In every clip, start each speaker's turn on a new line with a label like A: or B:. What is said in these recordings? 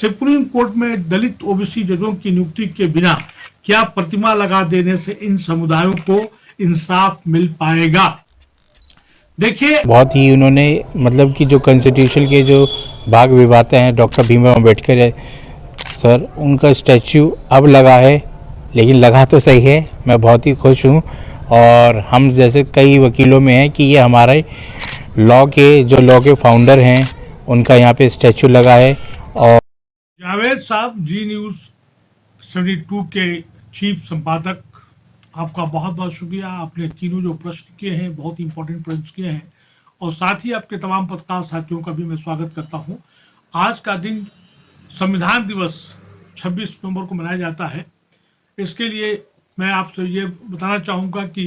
A: Supreme court में दलित OBC जजों की नियुक्ति के बिना क्या प्रतिमा लगा देने से इन समुदायों को इंसाफ मिल पाएगा? देखिए,
B: बहुत ही उन्होंने मतलब कि जो कॉन्स्टिट्यूशन के जो भाग विभाते हैं डॉक्टर भीमराव अम्बेडकर है सर, उनका स्टैच्यू अब लगा है, लेकिन लगा तो सही है। मैं बहुत ही खुश हूँ और हम जैसे कई वकीलों में है कि ये हमारे लॉ के फाउंडर हैं, उनका यहाँ पे स्टैच्यू लगा है। और
A: जावेद साहब, जी न्यूज़ 72 के चीफ संपादक, आपका बहुत बहुत शुक्रिया। आपने तीनों जो प्रश्न किए हैं बहुत इंपॉर्टेंट प्रश्न किए हैं, और साथ ही आपके तमाम पत्रकार साथियों का भी मैं स्वागत करता हूं। आज का दिन संविधान दिवस 26 नवंबर को मनाया जाता है। इसके लिए मैं आपसे ये बताना चाहूँगा कि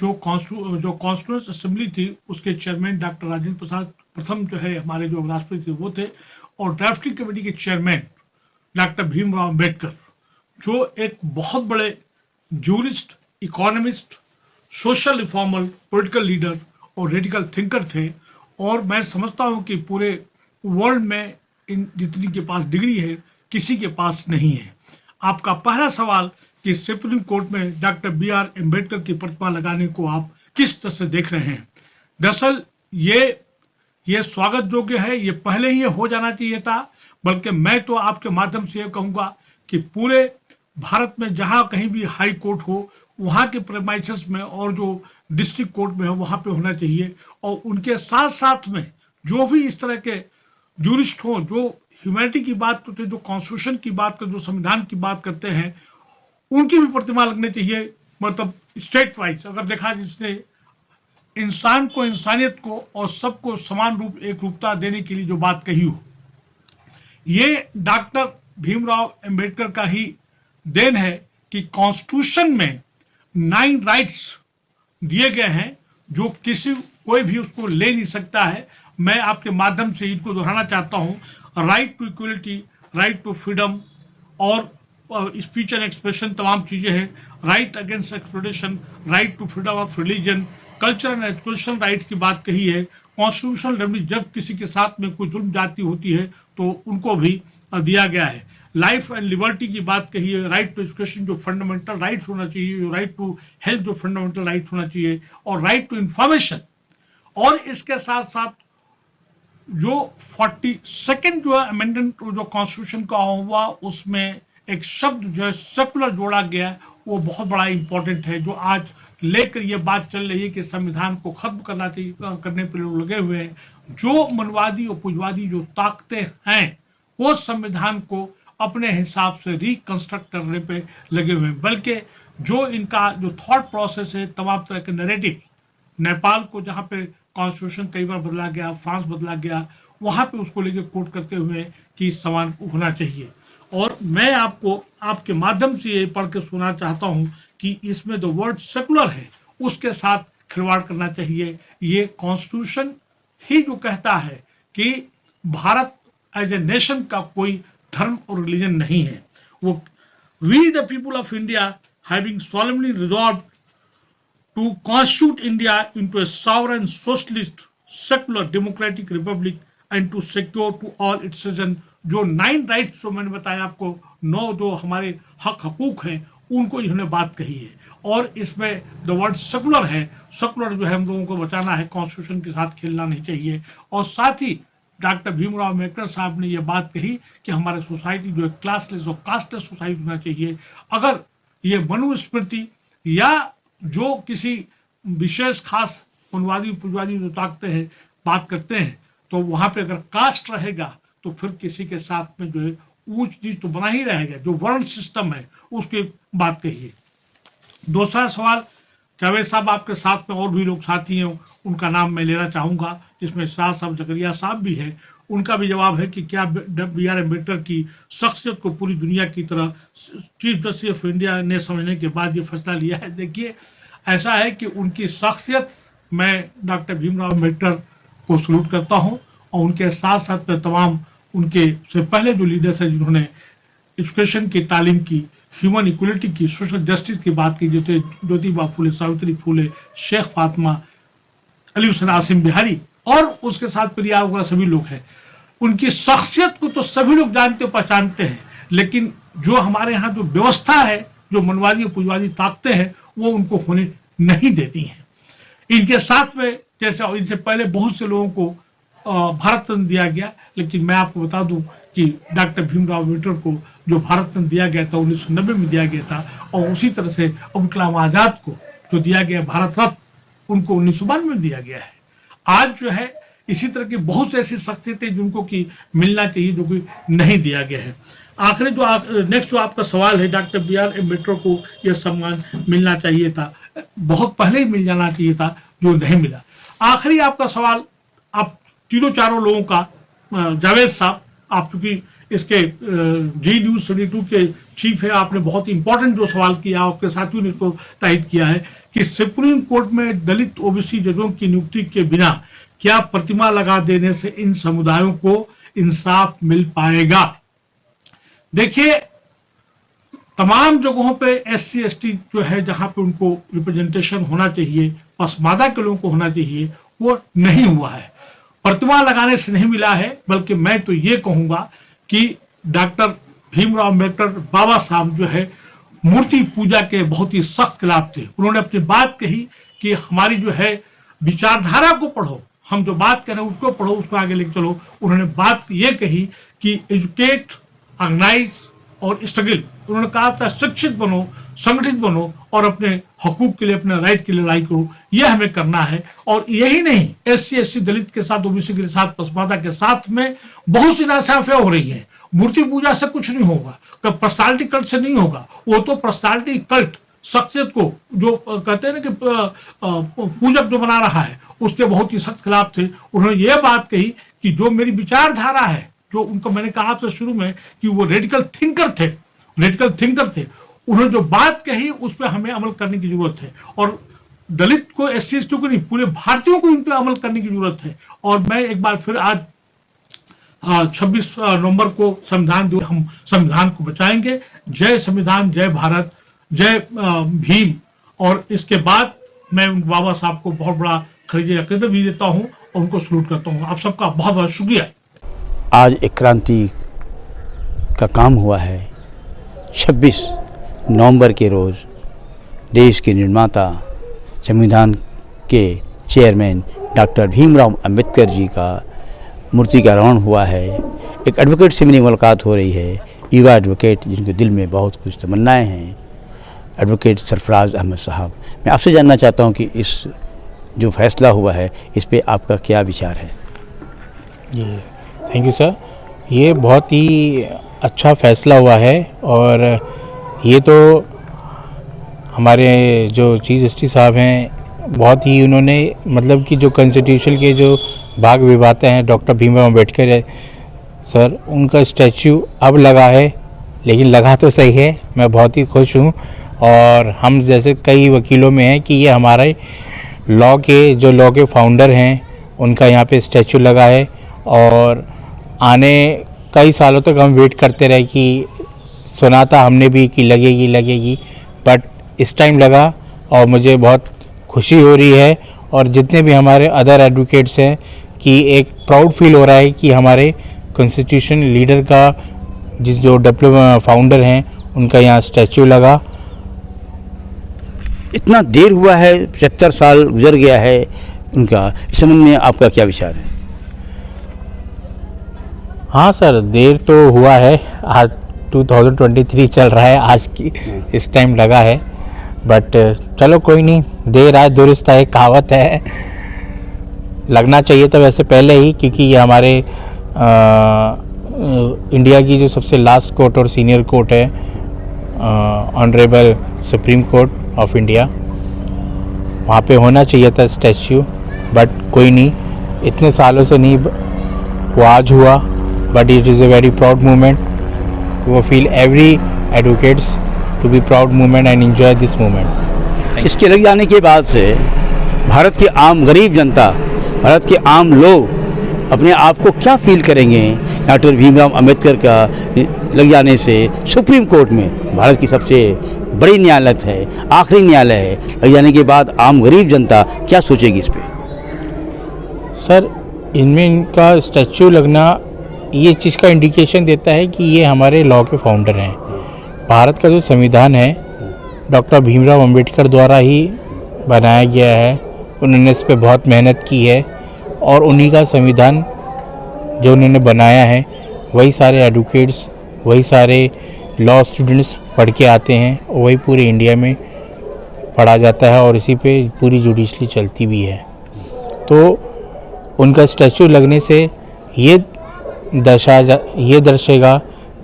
A: जो कॉन्स्टिट्यूएंट असेंबली थी उसके चेयरमैन डॉक्टर राजेंद्र प्रसाद प्रथम जो है हमारे जो राष्ट्रपति थे वो थे, और ड्राफ्टिंग कमेटी के चेयरमैन डॉक्टर भीमराव अम्बेडकर, जो एक बहुत बड़े jurist, economist, social reformer, political leader और रेडिकल थिंकर थे। और मैं समझता हूं कि पूरे वर्ल्ड में इन जितनी के पास डिग्री है किसी के पास नहीं है। आपका पहला सवाल कि सुप्रीम कोर्ट में डॉक्टर BR अम्बेडकर की प्रतिमा लगाने को आप किस तरह से देख रहे हैं? दरअसल ये स्वागत योग्य है, ये पहले ही हो जाना चाहिए था। बल्कि मैं तो आपके माध्यम से ये कहूँगा कि पूरे भारत में जहाँ कहीं भी हाई कोर्ट हो वहाँ के प्रेमाइसेस में और जो डिस्ट्रिक्ट कोर्ट में है वहाँ पे होना चाहिए। और उनके साथ साथ में जो भी इस तरह के जूरिस्ट हों, जो ह्यूमैनिटी की बात करते हैं, जो कॉन्स्टिट्यूशन की बात करते, जो संविधान की बात करते हैं, उनकी भी प्रतिमा लगनी चाहिए। मतलब स्टेट वाइज अगर देखा, जिसने इंसान को, इंसानियत को और सबको समान रूप, एक रूपता देने के लिए जो बात कही हो, ये डॉक्टर भीमराव अम्बेडकर का ही देन है कि कॉन्स्टिट्यूशन में 9 राइट्स दिए गए हैं जो कोई भी उसको ले नहीं सकता है। मैं आपके माध्यम से इनको दोहराना चाहता हूँ। Right to equality, right to freedom और स्पीच एंड एक्सप्रेशन, तमाम चीज़ें हैं। Right against exploitation, right to freedom of religion, culture and education rights की बात कही है। कॉन्स्टिट्यूशनल रेमेडी, जब किसी के साथ में कोई जुल्म जाती होती है तो उनको भी दिया गया है। लाइफ एंड लिबर्टी की बात कही है। राइट टू एजुकेशन जो फंडामेंटल राइट्स होना चाहिए, राइट टू हेल्थ जो फंडामेंटल राइट होना चाहिए, और राइट टू इंफॉर्मेशन। और इसके साथ साथ जो 42nd जो अमेंडमेंट जो कॉन्स्टिट्यूशन का हुआ, उसमें एक शब्द जो है सेकुलर जोड़ा गया है, वो बहुत बड़ा इंपॉर्टेंट है। जो आज लेकर ये बात चल रही है कि संविधान को खत्म करना चाहिए, करने पर लोग लगे हुए हैं। जो मनवादी और पुंजवादी जो ताकतें हैं वो संविधान को अपने हिसाब से रिकंस्ट्रक्ट करने पे लगे हुए हैं। बल्कि जो इनका जो थॉट प्रोसेस है, तमाम तरह के नैरेटिव, नेपाल को जहाँ पे कॉन्स्टिट्यूशन कई बार बदला गया, फ्रांस बदला गया, वहाँ पे उसको लेके कोट करते हुए कि समान होना चाहिए। और मैं आपको आपके माध्यम से ये पढ़ के सुना चाहता हूँ कि इसमें जो वर्ड सेकुलर है उसके साथ खिलवाड़ करना चाहिए। ये कॉन्स्टिट्यूशन ही जो कहता है कि भारत एज ए नेशन का कोई धर्म और रिलीजन नहीं है। वो we the people of India having solemnly resolved to constitute India into a sovereign socialist secular democratic republic and to secure to all its citizens, जो 9 राइट्स जो मैंने बताया आपको, 9 जो हमारे हक हकूक हैं, उनको इन्होंने बात कही है। और इसमें द वर्ड सेकुलर है, सेकुलर जो है हम लोगों को बचाना है, कॉन्स्टिट्यूशन के साथ खेलना नहीं चाहिए। और साथ ही डॉक्टर भीमराव अम्बेडकर साहब ने यह बात कही कि हमारे सोसाइटी जो है क्लासलेस और कास्टलेस सोसाइटी होना चाहिए। अगर ये मनुस्मृति या जो किसी विशेष खास मनवादी पुंजवादी जो ताकते हैं बात करते हैं, तो वहां पे अगर कास्ट रहेगा तो फिर किसी के साथ में जो है ऊंच नीच तो बना ही रहेगा। जो वर्ण सिस्टम है उसकी बात कहिए। दूसरा सवाल, जावेद साहब आपके साथ में और भी लोग साथी हैं, उनका नाम मैं लेना चाहूँगा, जिसमें शाह साहब, जकरिया साहब भी है। उनका भी जवाब है कि क्या BR अम्बेडकर की शख्सियत को पूरी दुनिया की तरह चीफ जस्टिस ऑफ इंडिया ने समझने के बाद ये फैसला लिया है। देखिए, ऐसा है कि उनकी शख्सियत, मैं डॉक्टर भीमराव अम्बेडकर को सल्यूट करता हूँ, और उनके साथ साथ में तमाम उनके से पहले जो लीडर्स हैं जिन्होंने एजुकेशन की तालीम की, ह्यूमन इक्वलिटी की, सोशल जस्टिस की बात की, जैसे ज्योतिबा फूले, सावित्री फूले, शेख फातिमा, अली हुसैन आसिम बिहारी, और उसके साथ प्रिया वगैरह सभी लोग हैं। उनकी शख्सियत को तो सभी लोग जानते पहचानते हैं, लेकिन जो हमारे यहाँ जो व्यवस्था है, जो मनवादी और पूंजीवादी ताकतें हैं, वो उनको होने नहीं देती हैं। इनके साथ में जैसे इनसे पहले बहुत से लोगों को भारत रत्न दिया गया, लेकिन मैं आपको बता दूं कि डॉक्टर भीमराव अम्बेडकर को जो भारत रत्न दिया गया था 1990 में दिया गया था, और उसी तरह से अब्दुल कलाम आजाद को जो दिया गया भारत रत्न उनको 1992 में दिया गया है। आज जो है इसी तरह की बहुत सी ऐसी शख्सियतें जिनको कि मिलना चाहिए, जो कि नहीं दिया गया है। आखिरी जो नेक्स्ट जो आपका सवाल है, डॉक्टर बी आर अम्बेडकर को यह सम्मान मिलना चाहिए था, बहुत पहले ही मिल जाना चाहिए था, जो नहीं मिला। आखिरी आपका सवाल आप तीनों चारों लोगों का, जावेद साहब, आप चूंकि इसके जी न्यूज 72 के चीफ है, आपने बहुत इंपॉर्टेंट जो सवाल किया, आपके साथियों ने इसको तायद किया है कि सुप्रीम कोर्ट में दलित ओबीसी जजों की नियुक्ति के बिना क्या प्रतिमा लगा देने से इन समुदायों को इंसाफ मिल पाएगा। देखिए, तमाम जगहों पे SC ST जो है, जहां पे उनको रिप्रेजेंटेशन होना चाहिए, पसमादा के लोगों को होना चाहिए, वो नहीं हुआ है। प्रतिमा लगाने से नहीं मिला है, बल्कि मैं तो ये कहूंगा कि डॉक्टर भीमराव अम्बेडकर बाबा साहब जो है मूर्ति पूजा के बहुत ही सख्त खिलाफ थे। उन्होंने अपनी बात कही कि हमारी जो है विचारधारा को पढ़ो, हम जो बात करें उसको पढ़ो, उसको आगे लेके चलो। उन्होंने बात ये कही कि एजुकेट, ऑर्गेनाइज और स्ट्रगल। उन्होंने कहा था शिक्षित बनो, संगठित बनो और अपने हकूक के लिए, अपने राइट के लिए लड़ाई करो। यह हमें करना है। और यही नहीं, SC ST दलित के साथ, ओबीसी के साथ, पसमादा के साथ में बहुत सी नाइंसाफियां हो रही है। मूर्ति पूजा से कुछ नहीं होगा, पर्सनालिटी कल्ट से नहीं होगा। वो तो पर्सनालिटी कल्ट, शख्सियत को जो कहते हैं ना कि पूजक जो बना रहा है, उसके बहुत ही सख्त खिलाफ थे। उन्होंने ये बात कही कि जो मेरी विचारधारा है, जो उनको मैंने कहा था शुरू में कि वो रेडिकल थिंकर थे, उन्होंने जो बात कही उस पर हमें अमल करने की जरूरत है। और दलित को, SC ST को नहीं, पूरे भारतीयों को इन पर अमल करने की जरूरत है। और मैं एक बार फिर आज 26 नवंबर को संविधान दिवस, हम संविधान को बचाएंगे। जय संविधान, जय भारत, जय भीम। और इसके बाद मैं उन बाबा साहब को बहुत बड़ा खरीदे भी देता हूं और उनको सलूट करता हूं। आप सबका बहुत बहुत शुक्रिया।
C: आज एक क्रांति का काम हुआ है। 26 नवंबर के रोज़ देश के निर्माता, संविधान के चेयरमैन डॉक्टर भीमराव अंबेडकर जी का मूर्ति का आरोहण हुआ है। एक एडवोकेट से मेरी मुलाकात हो रही है, युवा एडवोकेट जिनके दिल में बहुत कुछ तमन्नाएं हैं, एडवोकेट सरफराज अहमद साहब। मैं आपसे जानना चाहता हूं कि इस जो फैसला हुआ है, इस पे आपका क्या विचार है।
B: जी, थैंक यू सर। ये बहुत ही अच्छा फैसला हुआ है। और ये तो हमारे जो चीफ जस्टिस साहब हैं, बहुत ही उन्होंने मतलब कि जो कॉन्स्टिट्यूशन के जो भाग विभाते हैं, डॉक्टर भीमराव अम्बेडकर है सर, उनका स्टैच्यू अब लगा है, लेकिन लगा तो सही है। मैं बहुत ही खुश हूँ। और हम जैसे कई वकीलों में हैं कि ये हमारे लॉ के फाउंडर हैं, उनका यहाँ पे स्टैच्यू लगा है। और आने कई सालों तक हम वेट करते रहे कि सुना था हमने भी कि लगेगी, बट इस टाइम लगा और मुझे बहुत खुशी हो रही है। और जितने भी हमारे अदर एडवोकेट्स हैं कि एक प्राउड फील हो रहा है कि हमारे कॉन्स्टिट्यूशन लीडर का जो फाउंडर हैं, उनका यहाँ स्टैच्यू लगा।
C: इतना देर हुआ है, 75 साल गुजर गया है उनका, इस संबंध में आपका क्या विचार है।
B: हाँ सर, देर तो हुआ है। आज 2023 चल रहा है, आज की इस टाइम लगा है, बट चलो कोई नहीं, देर आए दुरुस्त है, कहावत है। लगना चाहिए था वैसे पहले ही, क्योंकि ये हमारे इंडिया की जो सबसे लास्ट कोर्ट और सीनियर कोर्ट है, honourable supreme court of India, वहाँ पे होना चाहिए था स्टैच्यू। बट कोई नहीं, इतने सालों से नहीं, वो आज हुआ। But it is a very proud moment. वो feel every advocates to be proud moment and enjoy this moment.
C: इसके लग जाने के बाद से भारत के आम गरीब जनता, भारत के आम लोग अपने आप को क्या फील करेंगे डॉक्टर भीमराव अंबेडकर का लग जाने से। सुप्रीम कोर्ट में भारत की सबसे बड़ी न्यायालय है, आखिरी न्यायालय है, लग जाने के बाद आम गरीब जनता क्या सोचेगी इस पर।
B: सर, इनमें इनका स्टैच्यू लगना ये चीज़ का इंडिकेशन देता है कि ये हमारे लॉ के फाउंडर हैं। भारत का जो संविधान है डॉक्टर भीमराव अंबेडकर द्वारा ही बनाया गया है। उन्होंने इस पे बहुत मेहनत की है और उन्हीं का संविधान जो उन्होंने बनाया है वही सारे एडवोकेट्स, वही सारे लॉ स्टूडेंट्स पढ़ के आते हैं और वही पूरे इंडिया में पढ़ा जाता है और इसी पे पूरी जुडिशरी चलती भी है। तो उनका स्टैचू लगने से ये दर्शाएगा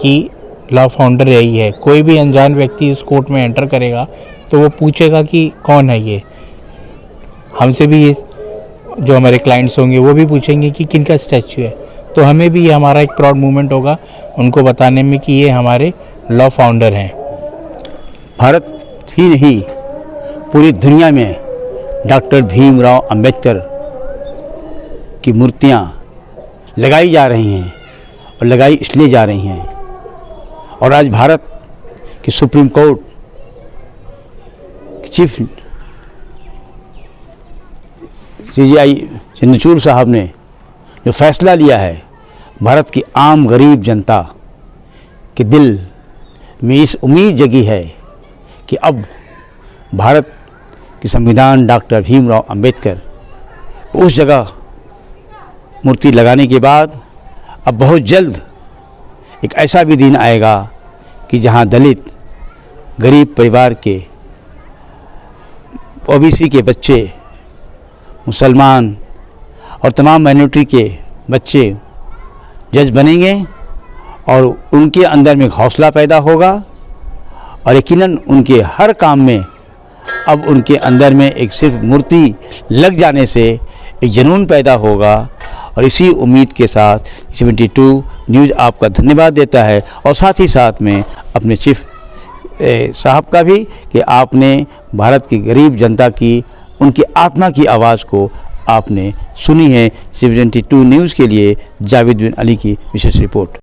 B: कि लॉ फाउंडर यही है। कोई भी अनजान व्यक्ति इस कोर्ट में एंटर करेगा तो वो पूछेगा कि कौन है ये। हमसे भी ये जो हमारे क्लाइंट्स होंगे वो भी पूछेंगे कि किनका स्टैचू है। तो हमें भी ये हमारा एक प्राउड मोमेंट होगा उनको बताने में कि ये हमारे लॉ फाउंडर हैं।
C: भारत ही नहीं, पूरी दुनिया में डॉक्टर भीमराव अंबेडकर की मूर्तियां लगाई जा रही हैं और लगाई इसलिए जा रही हैं। और आज भारत की supreme court chief CJI Chandrachud साहब ने जो फैसला लिया है, भारत की आम गरीब जनता के दिल में इस उम्मीद जगी है कि अब भारत के संविधान डॉक्टर भीमराव अंबेडकर उस जगह मूर्ति लगाने के बाद अब बहुत जल्द एक ऐसा भी दिन आएगा कि जहां दलित, गरीब परिवार के, OBC के बच्चे, मुसलमान और तमाम माइनॉरिटी के बच्चे जज बनेंगे और उनके अंदर में हौसला पैदा होगा और यकीनन उनके हर काम में अब उनके अंदर में एक सिर्फ मूर्ति लग जाने से एक जुनून पैदा होगा। और इसी उम्मीद के साथ 72 न्यूज़ आपका धन्यवाद देता है और साथ ही साथ में अपने चीफ साहब का भी कि आपने भारत की गरीब जनता की, उनकी आत्मा की आवाज़ को आपने सुनी है। 72 न्यूज़ के लिए जावेद बिन अली की विशेष रिपोर्ट।